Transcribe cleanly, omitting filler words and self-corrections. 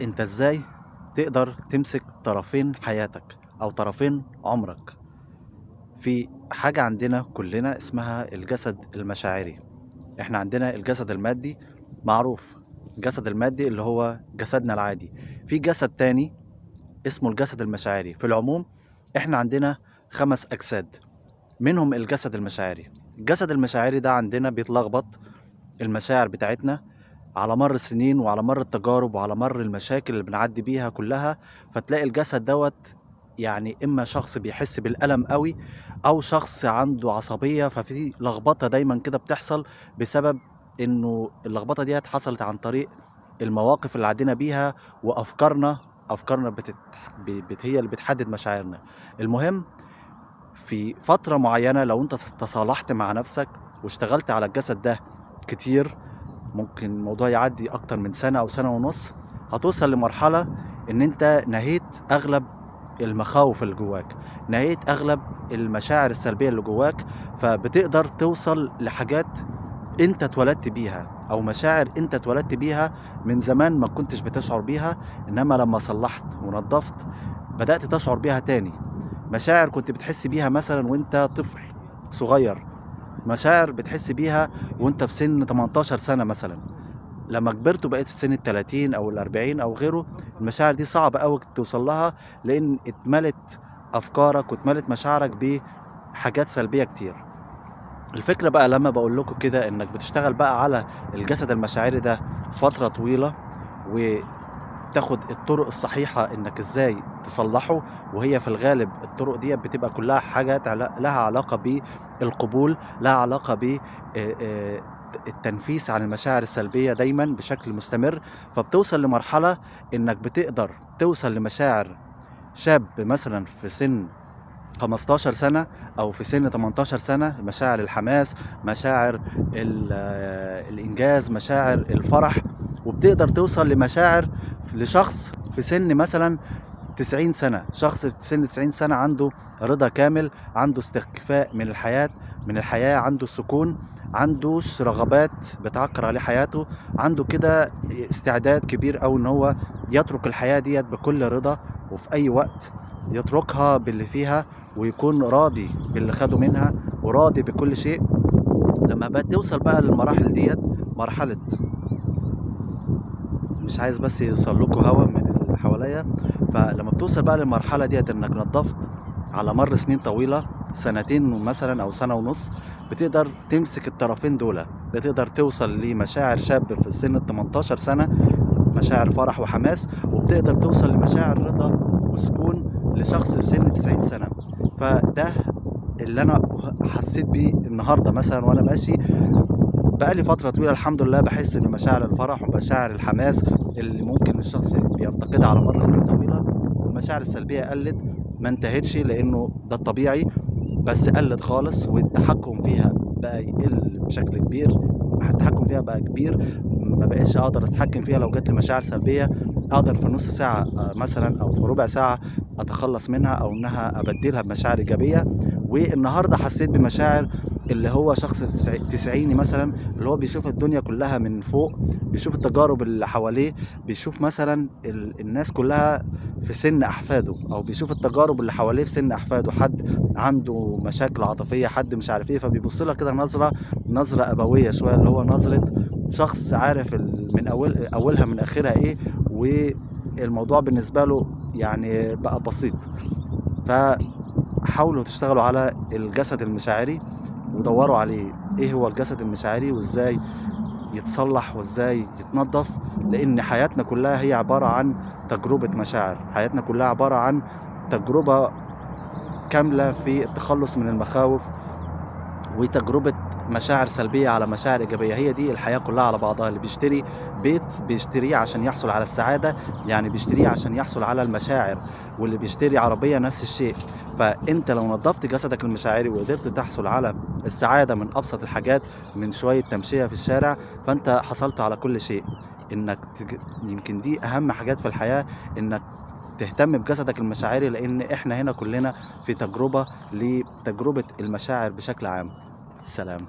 انت ازاي تقدر تمسك طرفين حياتك او طرفين عمرك؟ في حاجة عندنا كلنا اسمها الجسد المشاعري. احنا عندنا الجسد المادي معروف، الجسد المادي اللي هو جسدنا العادي. في جسد تاني اسمه الجسد المشاعري. في العموم احنا عندنا 5 اجساد، منهم الجسد المشاعري. الجسد المشاعري ده عندنا بيتلخبط المشاعر بتاعتنا على مر السنين وعلى مر التجارب وعلى مر المشاكل اللي بنعدي بيها كلها. فتلاقي الجسد دوت يعني اما شخص بيحس بالألم قوي او شخص عنده عصبية، ففي لخبطة دايما كده بتحصل بسبب انه اللخبطة دي حصلت عن طريق المواقف اللي عدينا بيها وافكارنا هي اللي بتحدد مشاعرنا. المهم، في فترة معينة لو انت تصالحت مع نفسك واشتغلت على الجسد ده كتير، ممكن الموضوع يعدي اكتر من سنة او سنة ونص، هتوصل لمرحلة ان انت نهيت اغلب المخاوف اللي جواك، نهيت اغلب المشاعر السلبية اللي جواك. فبتقدر توصل لحاجات انت اتولدت بيها او مشاعر انت اتولدت بيها من زمان ما كنتش بتشعر بيها، انما لما صلحت ونظفت بدأت تشعر بيها تاني. مشاعر كنت بتحس بيها مثلا وانت طفل صغير، مشاعر بتحس بيها وانت في سن 18 سنة مثلا، لما كبرت وبقيت في سن ال30 او ال40 او غيره، المشاعر دي صعبة قوي توصل لها، لان اتملت افكارك واتملت مشاعرك بحاجات سلبية كتير. الفكرة بقى لما بقول لكم كده انك بتشتغل بقى على الجسد المشاعري ده فترة طويلة، وتاخد الطرق الصحيحة انك ازاي تصلحه. وهي في الغالب الطرق دي بتبقى كلها حاجات لها علاقة بالقبول، لها علاقة ب التنفيس عن المشاعر السلبية دايما بشكل مستمر. فبتوصل لمرحلة انك بتقدر توصل لمشاعر شاب مثلا في سن 15 سنة أو في سن 18 سنة، مشاعر الحماس، مشاعر الإنجاز، مشاعر الفرح. وبتقدر توصل لمشاعر لشخص في سن مثلا 90 سنة، شخص في سن 90 سنة عنده رضا كامل، عنده استكفاء من الحياة، عنده السكون، عندوش رغبات بتعكر عليه حياته، عنده كده استعداد كبير أو إن هو يترك الحياة ديت بكل رضا، وفي أي وقت يتركها باللي فيها ويكون راضي باللي خده منها وراضي بكل شيء. لما توصل بقى للمراحل ديت، مرحلة، مش عايز بس يوصل لكم هوا من اللي حواليا، فلما بتوصل بقى للمرحلة ديت انك نظفت على مر سنين طويلة، سنتين مثلا او سنة ونص، بتقدر تمسك الطرفين دول، بتقدر توصل لمشاعر شاب في سن ال 18 سنة، مشاعر فرح وحماس، وبتقدر توصل لمشاعر رضا وسكون لشخص في سن 90 سنة. فده اللي انا حسيت بيه النهارده مثلا وانا ماشي. بقالي فترة طويلة الحمد لله بحس بمشاعر الفرح ومشاعر الحماس اللي ممكن الشخص بيفتقدها على مر سنين طويلة، والمشاعر السلبية قلت، ما انتهتش لأنه ده الطبيعي، بس قلت خالص، والتحكم فيها بقى يقل بشكل كبير. التحكم فيها بقى كبير، ما بقتش اقدر اتحكم فيها. لو جات لي مشاعر سلبية اقدر في نص ساعة مثلا او في ربع ساعة اتخلص منها او انها ابدلها بمشاعر ايجابية. والنهاردة حسيت بمشاعر اللي هو شخص تسعيني مثلا، اللي هو بيشوف الدنيا كلها من فوق، بيشوف التجارب اللي حواليه، بيشوف مثلا الناس كلها في سن احفاده، او بيشوف التجارب اللي حواليه في سن احفاده، حد عنده مشاكل عاطفية، حد مش عارف ايه، فبيبص لها كده نظرة ابوية شوية، اللي هو نظرة شخص عارف من اولها من اخرها ايه، والموضوع بالنسبة له يعني بقى بسيط. فحاولوا تشتغلوا على الجسد المشاعري ودوروا عليه، ايه هو الجسد المشاعري وازاي يتصلح وازاي يتنظف، لان حياتنا كلها هي عبارة عن تجربة مشاعر، حياتنا كلها عبارة عن تجربة كاملة في التخلص من المخاوف، وتجربة مشاعر سلبية على مشاعر إيجابية. هي دي الحياة كلها على بعضها. اللي بيشتري بيت بيشتريه عشان يحصل على السعادة، يعني بيشتريه عشان يحصل على المشاعر، واللي بيشتري عربية نفس الشيء. فأنت لو نظفت جسدك المشاعري وقدرت تحصل على السعادة من أبسط الحاجات، من شوية تمشية في الشارع، فأنت حصلت على كل شيء. إنك يمكن دي أهم حاجات في الحياة، إنك تهتم بجسدك المشاعري، لأن إحنا هنا كلنا في تجربة لتجربة المشاعر بشكل عام. سلام.